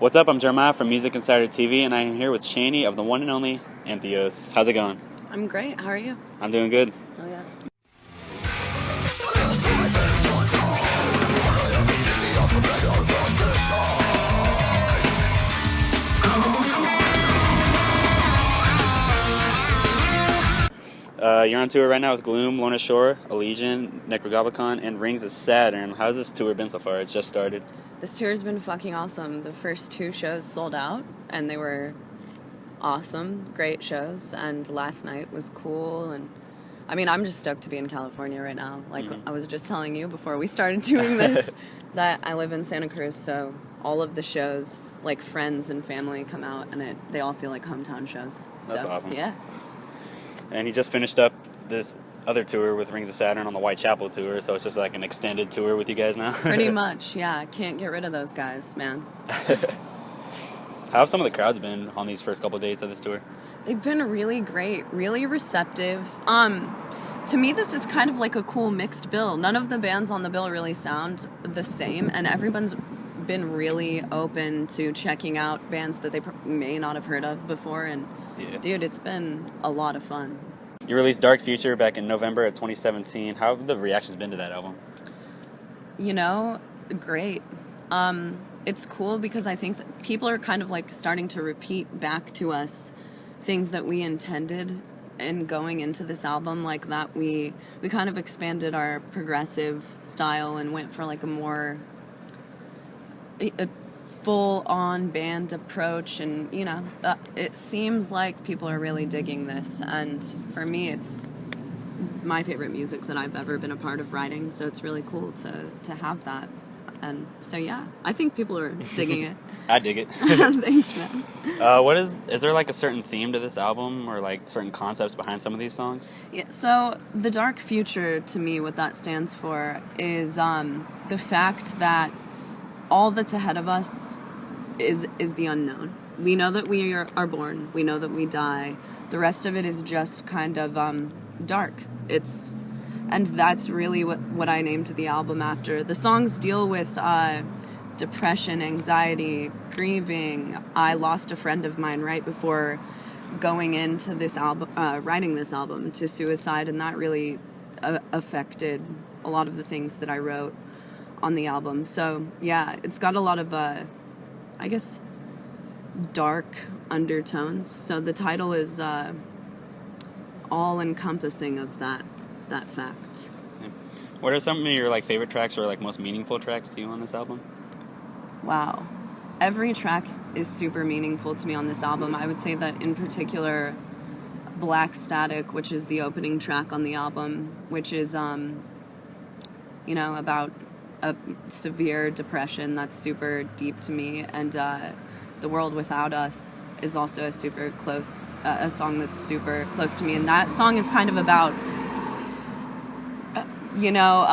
What's up? I'm Jeremiah from MusicInsiderTV, and I am here with Chaney of the one and only Entheos. How's it going? I'm great. How are you? I'm doing good. Oh, yeah. You're on tour right now with Gloom, Lorna Shore, Allegiant, Necrogoblicon, and Rings of Saturn. How's this tour been so far? It's just started. This tour's been fucking awesome. The first 2 shows sold out, and they were awesome, great shows, and last night was cool, and I mean, I'm just stoked to be in California right now. Like, I was just telling you before we started doing this that I live in Santa Cruz, so all of the shows, like friends and family come out, and they all feel like hometown shows. That's awesome. Yeah. And you just finished up this other tour with Rings of Saturn on the Whitechapel tour, so it's just like an extended tour with you guys now? Pretty much, yeah. Can't get rid of those guys, man. How have some of the crowds been on these first couple of dates of this tour? They've been really great, really receptive. To me, this is kind of like a cool mixed bill. None of the bands on the bill really sound the same, and everyone's been really open to checking out bands that they may not have heard of before, and dude, it's been a lot of fun. You released Dark Future back in November of 2017. How have the reactions been to that album? You know, great. It's cool because I think that people are kind of like starting to repeat back to us things that we intended in going into this album, like that we kind of expanded our progressive style and went for like a more a full-on band approach, and you know, it seems like people are really digging this, and for me it's my favorite music that I've ever been a part of writing, so it's really cool to have that. And so yeah, I think people are digging it. I dig it. Thanks, man. Is there like a certain theme to this album, or like certain concepts behind some of these songs? Yeah, so the Dark Future, to me, what that stands for is the fact that all that's ahead of us is the unknown. We know that we are born. We know that we die. The rest of it is just kind of dark. And that's really what I named the album after. The songs deal with depression, anxiety, grieving. I lost a friend of mine right before going into this album, writing this album, to suicide, and that really affected a lot of the things that I wrote on the album. So yeah, it's got a lot of I guess dark undertones. So the title is all encompassing of that fact. What are some of your like favorite tracks or like most meaningful tracks to you on this album? Wow. Every track is super meaningful to me on this album. I would say that in particular Black Static, which is the opening track on the album, which is you know, about a severe depression that's super deep to me, and The World Without Us is also a super close a song that's super close to me, and that song is kind of about you know,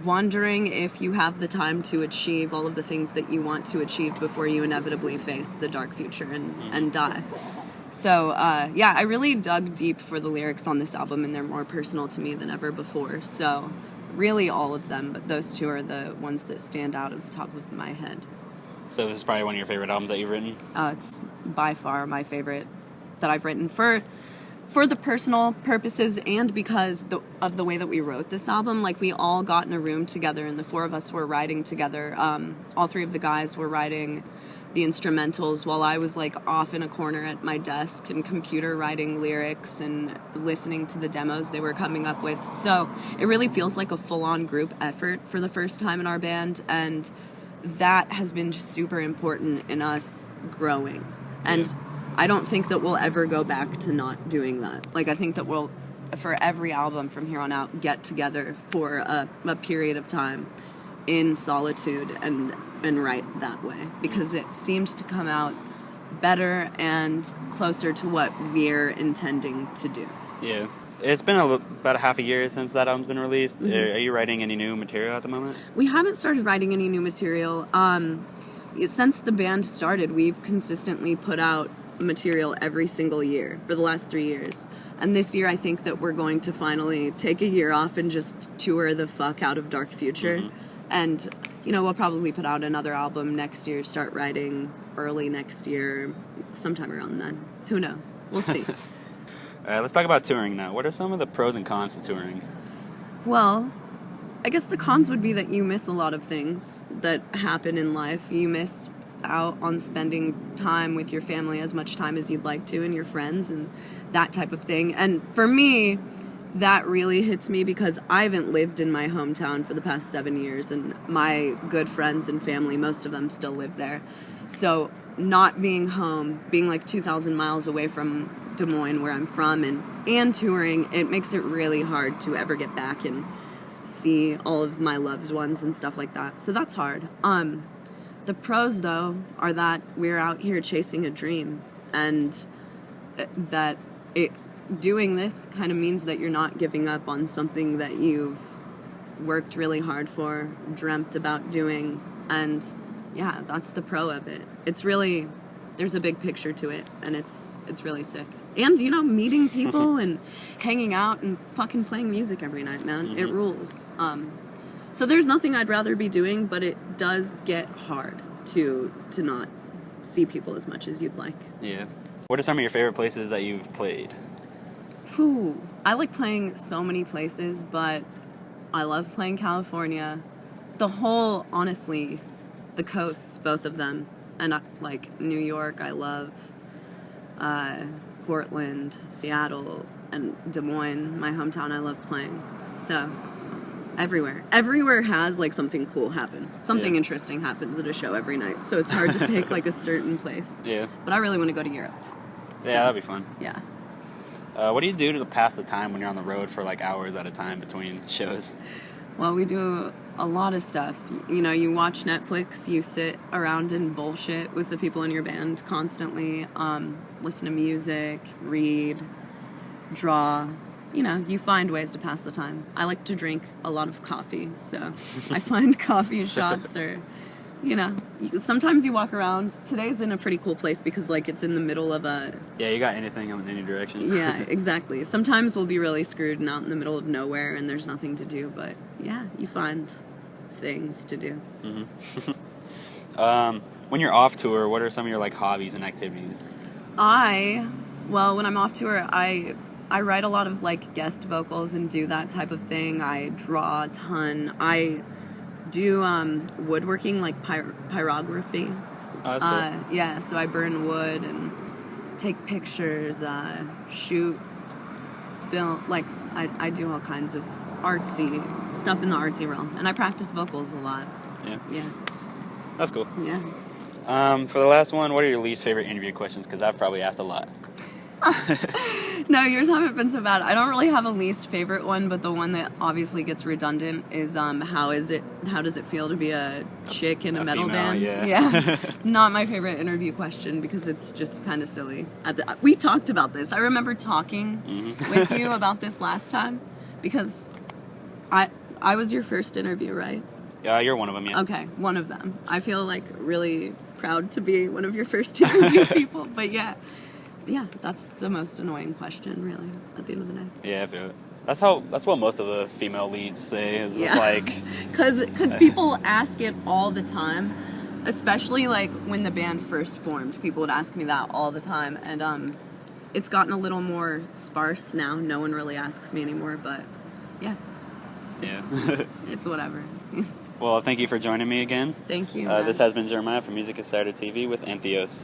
wondering if you have the time to achieve all of the things that you want to achieve before you inevitably face the dark future and die. So, yeah, I really dug deep for the lyrics on this album, and they're more personal to me than ever before. So, really all of them, but those 2 are the ones that stand out at the top of my head. So this is probably one of your favorite albums that you've written? It's by far my favorite that I've written for the personal purposes, and because of the way that we wrote this album. Like, we all got in a room together, and the 4 of us were writing together. All 3 of the guys were writing the instrumentals while I was like off in a corner at my desk and computer writing lyrics and listening to the demos they were coming up with. So it really feels like a full-on group effort for the first time in our band, and that has been just super important in us growing. And I don't think that we'll ever go back to not doing that. Like, I think that we'll, for every album from here on out, get together for a period of time in solitude and write that way, because it seems to come out better and closer to what we're intending to do. Yeah. It's been about a half a year since that album's been released. Mm-hmm. Are you writing any new material at the moment? We haven't started writing any new material. Since the band started, we've consistently put out material every single year for the last 3 years. And this year I think that we're going to finally take a year off and just tour the fuck out of Dark Future. Mm-hmm. And we'll probably put out another album next year, start writing early next year, sometime around then. Who knows? We'll see. All right, let's talk about touring now. What are some of the pros and cons to touring? Well, I guess the cons would be that you miss a lot of things that happen in life. You miss out on spending time with your family, as much time as you'd like to, and your friends and that type of thing. And for me, that really hits me because I haven't lived in my hometown for the past 7 years, and my good friends and family, most of them still live there. So not being home, being like 2,000 miles away from Des Moines, where I'm from, and touring, it makes it really hard to ever get back and see all of my loved ones and stuff like that. So that's hard. The pros, though, are that we're out here chasing a dream, and that doing this kind of means that you're not giving up on something that you've worked really hard for, dreamt about doing, and yeah, that's the pro of it. It's really, there's a big picture to it, and it's really sick. And, meeting people and hanging out and fucking playing music every night, man. Mm-hmm. It rules. So there's nothing I'd rather be doing, but it does get hard to not see people as much as you'd like. Yeah. What are some of your favorite places that you've played? Whew. I like playing so many places, but I love playing California. Honestly, the coasts, both of them. And like New York, I love Portland, Seattle, and Des Moines, my hometown, I love playing. So everywhere has like something cool happen. Something interesting happens at a show every night. So it's hard to pick like a certain place. Yeah. But I really want to go to Europe. So, yeah, that'd be fun. Yeah. What do you do to pass the time when you're on the road for like hours at a time between shows? Well, we do a lot of stuff. You watch Netflix, you sit around and bullshit with the people in your band constantly, listen to music, read, draw. You find ways to pass the time. I like to drink a lot of coffee, so I find coffee shops or, sometimes you walk around. Today's in a pretty cool place because, like, it's in the middle of a... Yeah, you got anything in any direction. Yeah, exactly. Sometimes we'll be really screwed and out in the middle of nowhere and there's nothing to do, but, yeah, you find things to do. Mm-hmm. When you're off tour, what are some of your, like, hobbies and activities? When I'm off tour, I write a lot of, like, guest vocals and do that type of thing. I draw a ton. I do woodworking, like pyrography. Oh, that's cool. Yeah, so I burn wood and take pictures, shoot, film. Like, I do all kinds of artsy stuff in the artsy realm. And I practice vocals a lot. Yeah. Yeah. That's cool. Yeah. For the last one, what are your least favorite interview questions? Because I've probably asked a lot. No, yours haven't been so bad. I don't really have a least favorite one, but the one that obviously gets redundant is how does it feel to be a chick in a metal female, band? Yeah. Not my favorite interview question because it's just kind of silly. We talked about this. I remember talking with you about this last time because I was your first interview, right? Yeah, you're one of them, yeah. Okay, one of them. I feel like really proud to be one of your first interview people, but yeah. Yeah, that's the most annoying question, really, at the end of the day. Yeah, I feel it. That's what most of the female leads say. Is just like... Because people ask it all the time, especially, like, when the band first formed. People would ask me that all the time, and it's gotten a little more sparse now. No one really asks me anymore, but, yeah. It's whatever. Well, thank you for joining me again. Thank you. This has been Jeremiah from MusicInsiderTV with Entheos.